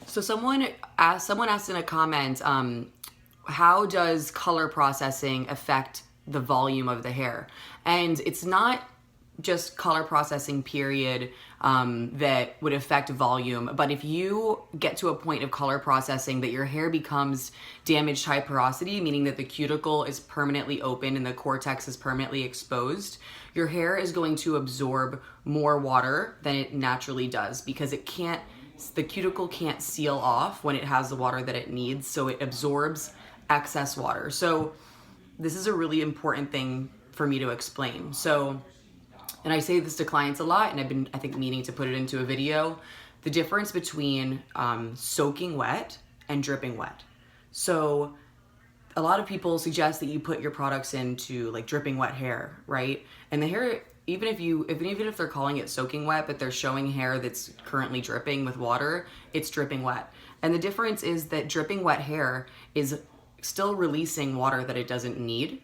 So someone asked in a comment, how does color processing affect the volume of the hair? And it's not just color processing period that would affect volume, but if you get to a point of color processing that your hair becomes damaged high porosity, meaning that the cuticle is permanently open and the cortex is permanently exposed, your hair is going to absorb more water than it naturally does because the cuticle can't seal off when it has the water that it needs, so it absorbs excess water. So this is a really important thing for me to explain. So, and I say this to clients a lot, and I've been, I think, meaning to put it into a video, the difference between soaking wet and dripping wet. So a lot of people suggest that you put your products into like dripping wet hair, right? And the hair, even if they're calling it soaking wet, but they're showing hair that's currently dripping with water, it's dripping wet. And the difference is that dripping wet hair is still releasing water that it doesn't need.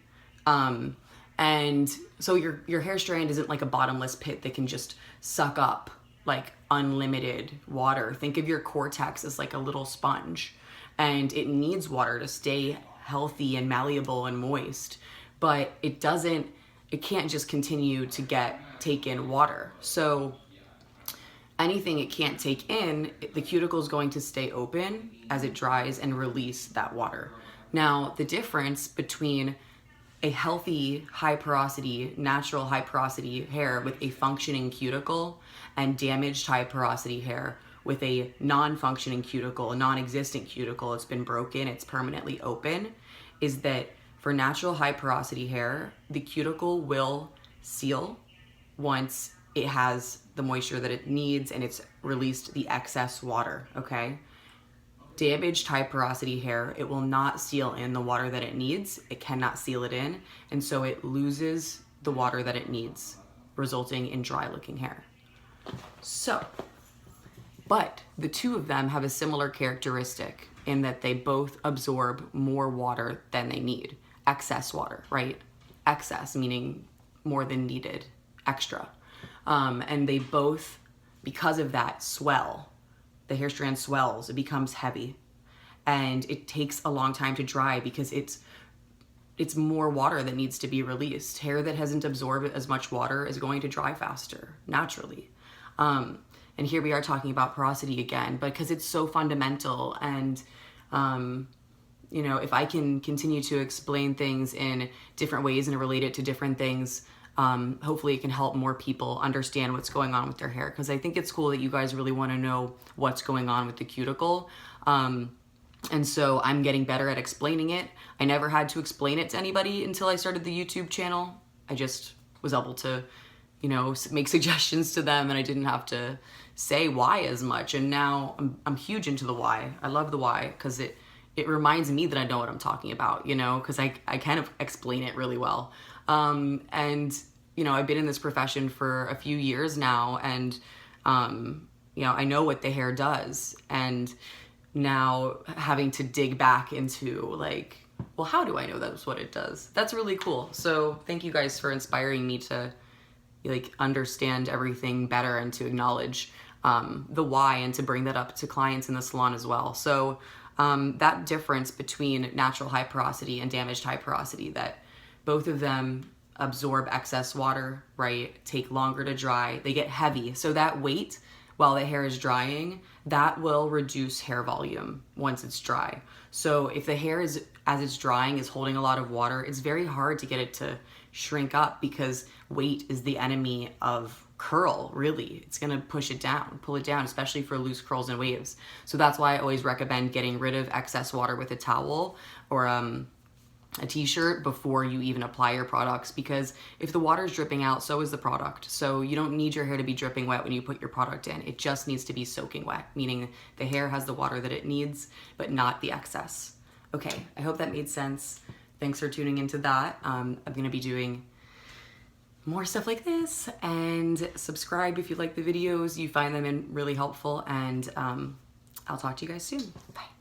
And so your hair strand isn't like a bottomless pit that can just suck up like unlimited water. Think of your cortex as like a little sponge, and it needs water to stay healthy and malleable and moist, but it can't just continue to take in water. So anything it can't take in, the cuticle is going to stay open as it dries and release that water. Now, the difference between a healthy, high porosity, natural high porosity hair with a functioning cuticle and damaged high porosity hair with a non-functioning cuticle, a non-existent cuticle, it's been broken, it's permanently open, is that for natural high porosity hair, the cuticle will seal once it has the moisture that it needs and it's released the excess water, okay? Damaged high porosity hair, it will not seal in the water that it needs. It cannot seal it in, and so it loses the water that it needs, resulting in dry looking hair. So, but the two of them have a similar characteristic in that they both absorb more water than they need. Excess water, right? Excess, meaning more than needed, extra. And they both, because of that, swell. The hair strand swells, it becomes heavy, and it takes a long time to dry because it's more water that needs to be released. Hair that hasn't absorbed as much water is going to dry faster, naturally. And here we are talking about porosity again, because it's so fundamental. And, you know, if I can continue to explain things in different ways and relate it to different things, hopefully it can help more people understand what's going on with their hair, because I think it's cool that you guys really want to know what's going on with the cuticle. And so I'm getting better at explaining it. I never had to explain it to anybody until I started the YouTube channel. I just was able to, you know, make suggestions to them, and I didn't have to say why as much. And now I'm huge into the why. I love the why because it reminds me that I know what I'm talking about, you know, because I kind of explain it really well. And, you know, I've been in this profession for a few years now, and, you know, I know what the hair does, and now having to dig back into like, well, how do I know that's what it does? That's really cool. So thank you guys for inspiring me to like understand everything better and to acknowledge, the why, and to bring that up to clients in the salon as well. So, that difference between natural high porosity and damaged high porosity, that both of them absorb excess water, right? Take longer to dry. They get heavy. So that weight while the hair is drying, that will reduce hair volume once it's dry. So if the hair is, as it's drying, is holding a lot of water, it's very hard to get it to shrink up because weight is the enemy of curl, really. It's gonna push it down, pull it down, especially for loose curls and waves. So that's why I always recommend getting rid of excess water with a towel or a t-shirt before you even apply your products, because if the water is dripping out, so is the product. So you don't need your hair to be dripping wet when you put your product in. It just needs to be soaking wet, meaning the hair has the water that it needs, but not the excess. Okay, I hope that made sense. Thanks for tuning into that. I'm gonna be doing more stuff like this, and subscribe if you like the videos, you find them really helpful, and I'll talk to you guys soon. Bye.